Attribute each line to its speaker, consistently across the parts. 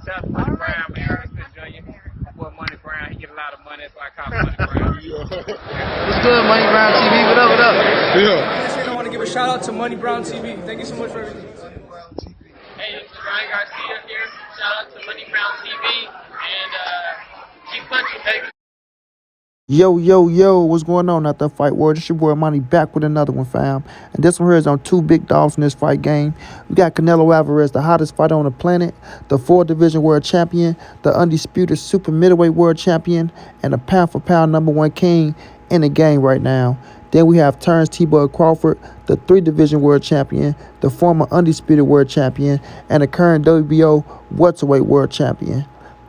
Speaker 1: Shout out to Money Brown, man. Ernest Jr. Boy, Money Brown, he get a lot of money, that's why I call him Money Brown.
Speaker 2: What's good, Money Brown TV? What up, what up?
Speaker 3: Yeah. I want to give a shout out to Money Brown TV. Thank you so much for everything.
Speaker 4: Hey, this is Ryan Garcia here. Shout out to Money Brown TV and keep punching, baby.
Speaker 2: Yo, what's going on out there, Fight World? It's your boy Money back with another one, fam. And this one here is on two big dogs in this fight game. We got Canelo Alvarez, the hottest fighter on the planet, the 4-division world champion, the undisputed super middleweight world champion, and the pound-for-pound #1 king in the game right now. Then we have Terance Crawford, the 3-division world champion, the former undisputed world champion, and the current WBO welterweight world champion.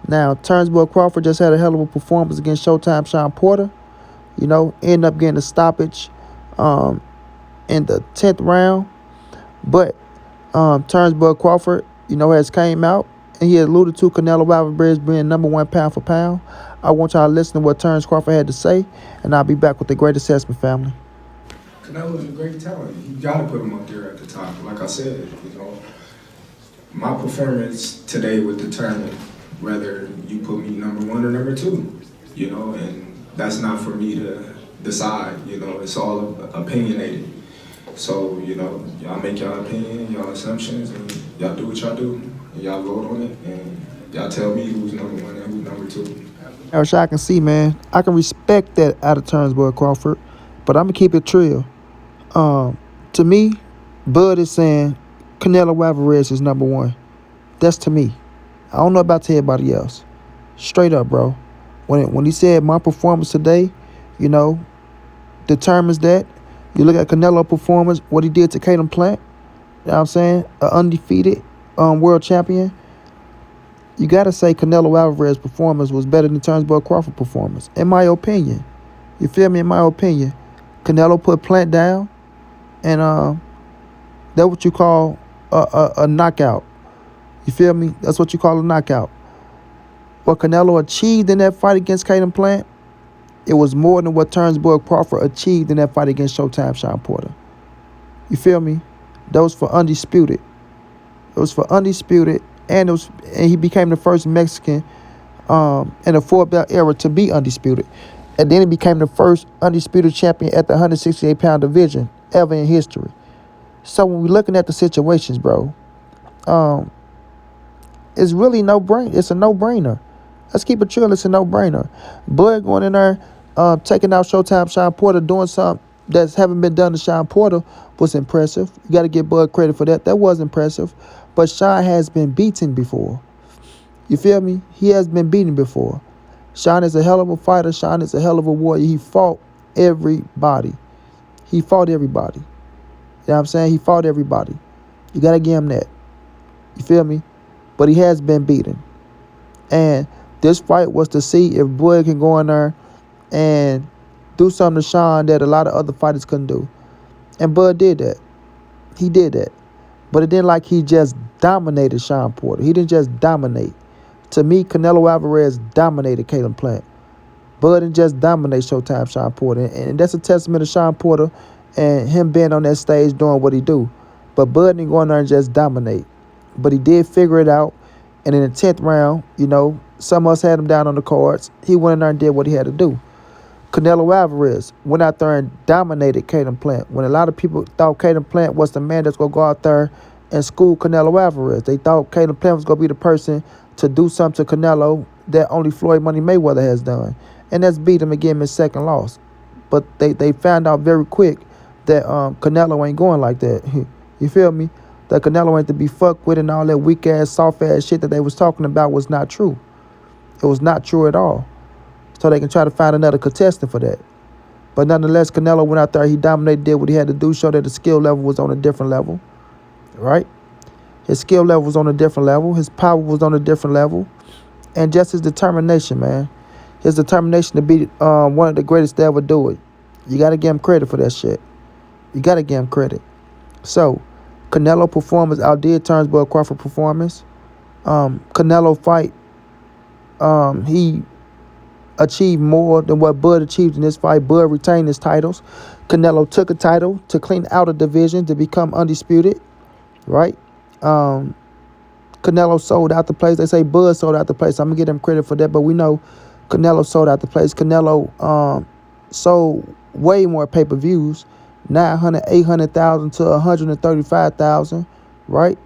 Speaker 2: Now, Terance Crawford just had a hell of a performance against Showtime Sean Porter. You know, ended up getting a stoppage in the 10th round. But Terance Crawford, you know, has came out and he alluded to Canelo Alvarez being #1 pound for pound. I want y'all to listen to what Terance Crawford had to say, and I'll be back with the great assessment, family.
Speaker 5: Canelo's a great talent. You got to put him up there at the top. Like I said, you know, my performance today would determine whether you put me #1 or #2, you know, and that's not for me to decide, you know, it's all opinionated. So, you know, y'all make y'all opinion, y'all assumptions, and y'all do what y'all do, and y'all vote on it, and y'all tell me who's #1 and who's #2.
Speaker 2: As I can see, man, I can respect that out of Terance Crawford, but I'm going to keep it real. To me, Bud is saying Canelo Alvarez is #1. That's to me. I don't know about to everybody else. Straight up, bro. When he said my performance today, you know, determines that. You look at Canelo performance, what he did to Caleb Plant, you know what I'm saying? An undefeated world champion. You got to say Canelo Alvarez's performance was better than Terance Crawford's performance, in my opinion. You feel me? In my opinion. Canelo put Plant down, and that's what you call a knockout. You feel me? That's what you call a knockout. What Canelo achieved in that fight against Caleb Plant, it was more than what Terance Crawford achieved in that fight against Showtime Sean Porter. You feel me? That was for undisputed. It was for undisputed, and he became the first Mexican in the 4-belt era to be undisputed. And then he became the first undisputed champion at the 168-pound division ever in history. So when we're looking at the situations, bro, it's really no-brainer. It's a no-brainer. Let's keep it chill. It's a no-brainer. Bud going in there, taking out Showtime Sean Porter, doing something that haven't been done to Sean Porter was impressive. You got to give Bud credit for that. That was impressive. But Sean has been beaten before. You feel me? He has been beaten before. Sean is a hell of a fighter. Sean is a hell of a warrior. He fought everybody. He fought everybody. You know what I'm saying? He fought everybody. You got to give him that. You feel me? But he has been beaten. And this fight was to see if Bud can go in there and do something to Sean that a lot of other fighters couldn't do. And Bud did that. He did that. But it didn't like he just dominated Sean Porter. He didn't just dominate. To me, Canelo Alvarez dominated Caleb Plant. Bud didn't just dominate Showtime Sean Porter. And that's a testament to Sean Porter and him being on that stage doing what he do. But Bud didn't go in there and just dominate. But he did figure it out. And in the 10th round, you know, some of us had him down on the cards. He went in there and did what he had to do. Canelo Alvarez went out there and dominated Caleb Plant. When a lot of people thought Caleb Plant was the man that's going to go out there and school Canelo Alvarez. They thought Caleb Plant was going to be the person to do something to Canelo that only Floyd Money Mayweather has done. And that's beat him again in his second loss. But they found out very quick that Canelo ain't going like that. You feel me? That Canelo ain't to be fucked with, and all that weak-ass, soft-ass shit that they was talking about was not true. It was not true at all. So they can try to find another contestant for that. But nonetheless, Canelo went out there, he dominated, did what he had to do, showed that the skill level was on a different level, right? His skill level was on a different level. His power was on a different level. And just his determination, man. His determination to be one of the greatest to ever do it. You got to give him credit for that shit. You got to give him credit. So, Canelo performance outdid Terance Crawford performance. Canelo fight, he achieved more than what Bud achieved in this fight. Bud retained his titles. Canelo took a title to clean out a division to become undisputed, right? Canelo sold out the place. They say Bud sold out the place. I'm gonna give them credit for that, but we know Canelo sold out the place. Canelo sold way more pay-per-views, 900, 800,000 to 135,000, right?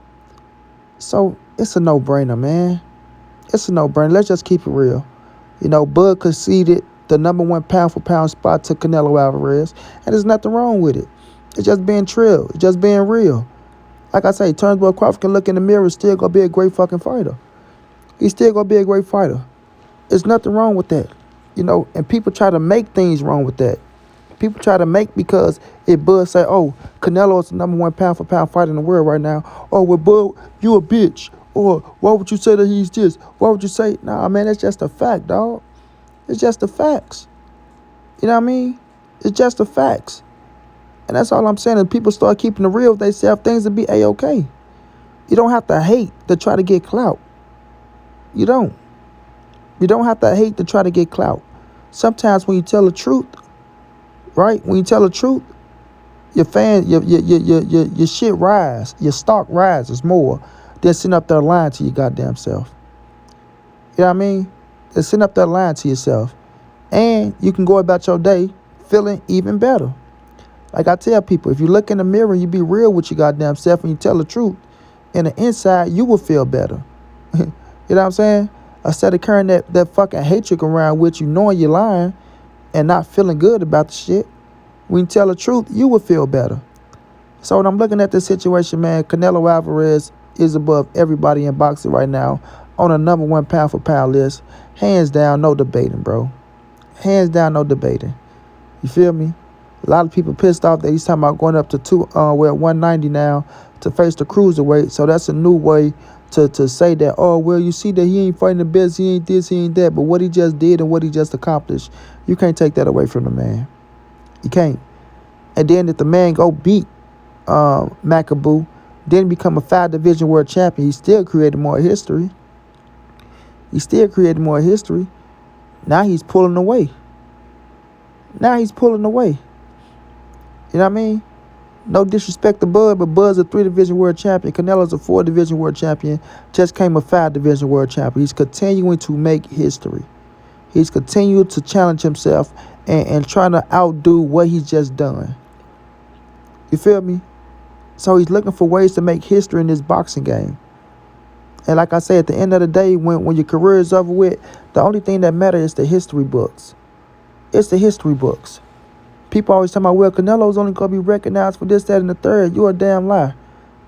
Speaker 2: So it's a no-brainer, man. It's a no-brainer. Let's just keep it real. You know, Bud conceded the number one pound-for-pound spot to Canelo Alvarez, and there's nothing wrong with it. It's just being trill. It's just being real. Like I say, Turnbull Crawford can look in the mirror and still gonna be a great fucking fighter. He's still gonna be a great fighter. There's nothing wrong with that. You know, and people try to make things wrong with that. People try to make because if Bud say, oh, Canelo is the number one pound-for-pound fighter in the world right now. Oh, well, Bud, you a bitch. Or why would you say that he's this? Why would you say, nah, man, that's just a fact, dog. It's just the facts. You know what I mean? It's just the facts. And that's all I'm saying. If people start keeping it real with themselves, things will be A-okay. You don't have to hate to try to get clout. You don't. You don't have to hate to try to get clout. Sometimes when you tell the truth, right? When you tell the truth, your shit rise. Your stock rises more than sitting up there lying to your goddamn self. You know what I mean? Than sitting up there lying to yourself. And you can go about your day feeling even better. Like I tell people, if you look in the mirror and you be real with your goddamn self and you tell the truth, in the inside, you will feel better. You know what I'm saying? Instead of carrying that fucking hatred around with you, knowing you're lying and not feeling good about the shit, when you tell the truth, you will feel better. So when I'm looking at this situation, man, Canelo Alvarez is above everybody in boxing right now on a number one pound-for-pound list. Hands down, no debating, bro. Hands down, no debating. You feel me? A lot of people pissed off that he's talking about going up to 190 now to face the cruiserweight. So that's a new way to say that, oh, well, you see that he ain't fighting the best, he ain't this, he ain't that. But what he just did and what he just accomplished, you can't take that away from the man. You can't. And then if the man go beat McAboo, then become a 5-division world champion, he still created more history. He still created more history. Now he's pulling away. Now he's pulling away. You know what I mean? No disrespect to Bud, but Bud's a 3-division world champion. Canelo's a 4-division world champion. Just came a 5-division world champion. He's continuing to make history. He's continued to challenge himself and trying to outdo what he's just done. You feel me? So he's looking for ways to make history in this boxing game. And like I say, at the end of the day, when your career is over with, the only thing that matters is the history books. It's the history books. People always tell me, well, Canelo's only going to be recognized for this, that, and the third. You're a damn lie.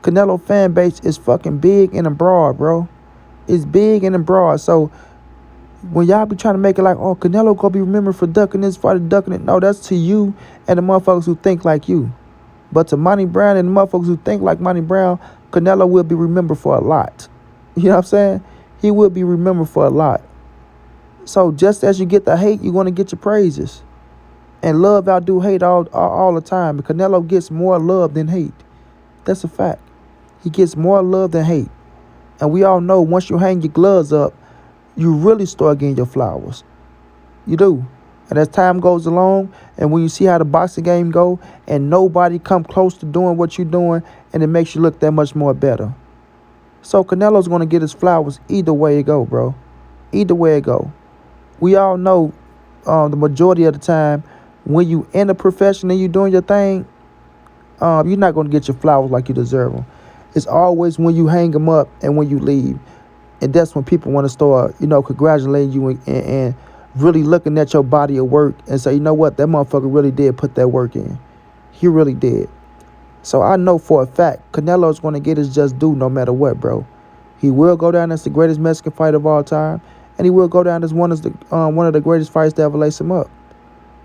Speaker 2: Canelo fan base is fucking big and broad, bro. It's big and broad. So when y'all be trying to make it like, oh, Canelo going to be remembered for ducking this fight, ducking it. No, that's to you and the motherfuckers who think like you. But to Monty Brown and the motherfuckers who think like Monty Brown, Canelo will be remembered for a lot. You know what I'm saying? He will be remembered for a lot. So just as you get the hate, you're going to get your praises. And love outdo hate all the time. And Canelo gets more love than hate. That's a fact. He gets more love than hate. And we all know once you hang your gloves up, you really start getting your flowers. You do. And as time goes along, and when you see how the boxing game go, and nobody come close to doing what you're doing, and it makes you look that much more better. So Canelo's going to get his flowers either way it go, bro. Either way it go. We all know the majority of the time, when you in a profession and you doing your thing, you're not going to get your flowers like you deserve them. It's always when you hang them up and when you leave. And that's when people want to start, congratulating you and really looking at your body of work and say, you know what, that motherfucker really did put that work in. He really did. So I know for a fact, Canelo's going to get his just due no matter what, bro. He will go down as the greatest Mexican fighter of all time, and he will go down as one of the greatest fights to ever lace him up.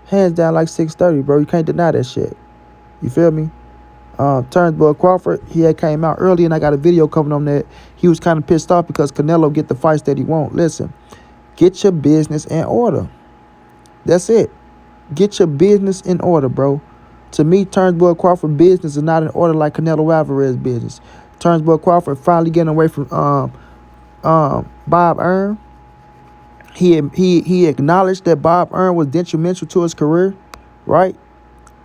Speaker 2: Hands down like 630, bro. You can't deny that shit. You feel me? Terance Crawford, he had came out early, and I got a video coming on that. He was kind of pissed off because Canelo get the fights that he want. Listen, get your business in order. That's it. Get your business in order, bro. To me, Terance Crawford business is not in order like Canelo Alvarez business. Terance Crawford finally getting away from Bob Arum. He acknowledged that Bob Arum was detrimental to his career, right?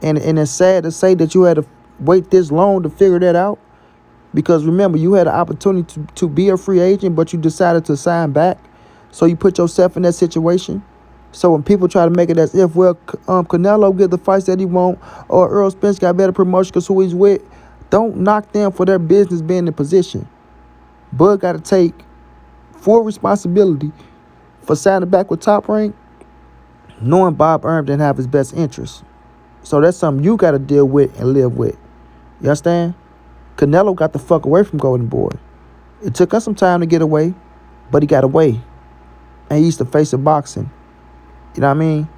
Speaker 2: And it's sad to say that you had to wait this long to figure that out. Because remember, you had an opportunity to be a free agent, but you decided to sign back. So you put yourself in that situation. So when people try to make it as if, well, Canelo get the fights that he want, or Earl Spence got better promotion because who he's with, don't knock them for their business being in position. Bud got to take full responsibility for signing back with Top Rank, knowing Bob Arum didn't have his best interests. So that's something you got to deal with and live with. You understand? Canelo got the fuck away from Golden Boy. It took us some time to get away, but he got away. And he used to face of boxing. You know what I mean?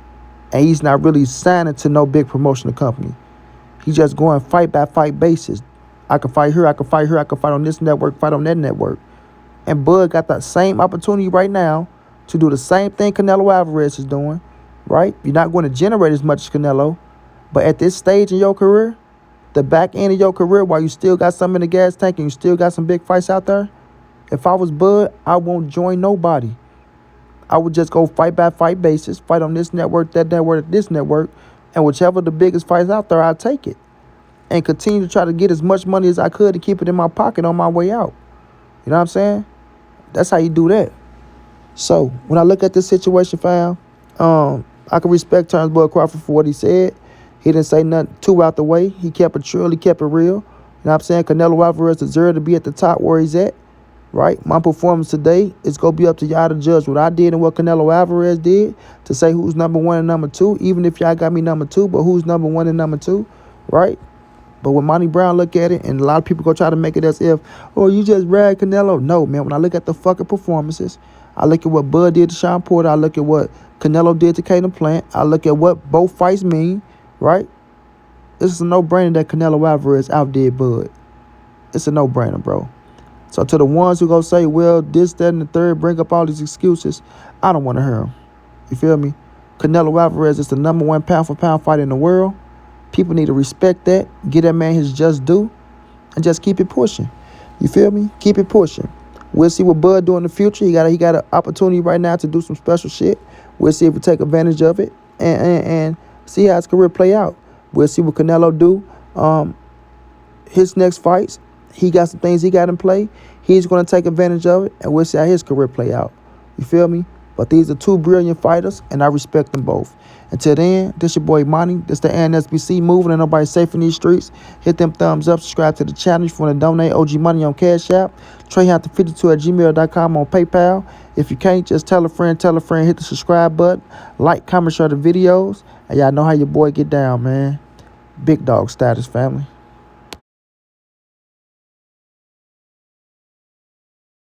Speaker 2: And he's not really signing to no big promotional company. He's just going fight by fight basis. I can fight here, I can fight here, I can fight on this network, fight on that network. And Bud got that same opportunity right now to do the same thing Canelo Alvarez is doing, right? You're not going to generate as much as Canelo, but at this stage in your career, the back end of your career, while you still got some in the gas tank and you still got some big fights out there, if I was Bud, I won't join nobody. I would just go fight by fight basis, fight on this network, that network, this network, and whichever the biggest fights out there, I'll take it. And continue to try to get as much money as I could to keep it in my pocket on my way out. You know what I'm saying? That's how you do that. So, when I look at this situation, fam, I can respect Terance Bud Crawford for what he said. He didn't say nothing too out the way. He kept it true, he kept it real. You know what I'm saying? Canelo Alvarez deserved to be at the top where he's at. Right? My performance today is going to be up to y'all to judge what I did and what Canelo Alvarez did to say who's number one and number two, even if y'all got me number two, but who's number one and number two, right? But when Monty Brown look at it, and a lot of people go try to make it as if, oh, you just rag Canelo. No, man, when I look at the fucking performances, I look at what Bud did to Sean Porter, I look at what Canelo did to Caden Plant, I look at what both fights mean, right? This is a no-brainer that Canelo Alvarez outdid Bud. It's a no-brainer, bro. So to the ones who go say, well, this, that, and the third, bring up all these excuses, I don't want to hear them. You feel me? Canelo Alvarez is the number one pound-for-pound fighter in the world. People need to respect that, give that man his just due, and just keep it pushing. You feel me? Keep it pushing. We'll see what Bud do in the future. He got an opportunity right now to do some special shit. We'll see if we take advantage of it and see how his career play out. We'll see what Canelo do. His next fights, he got some things he got in play. He's going to take advantage of it, and we'll see how his career play out. You feel me? But these are two brilliant fighters, and I respect them both. Until then, this your boy Monty. This the ANSBC moving, and nobody safe in these streets. Hit them thumbs up, subscribe to the channel if you want to donate OG money on Cash App. TreyHunt52@gmail.com on PayPal. If you can't, just tell a friend, hit the subscribe button. Like, comment, share the videos. And y'all know how your boy get down, man. Big dog status, family.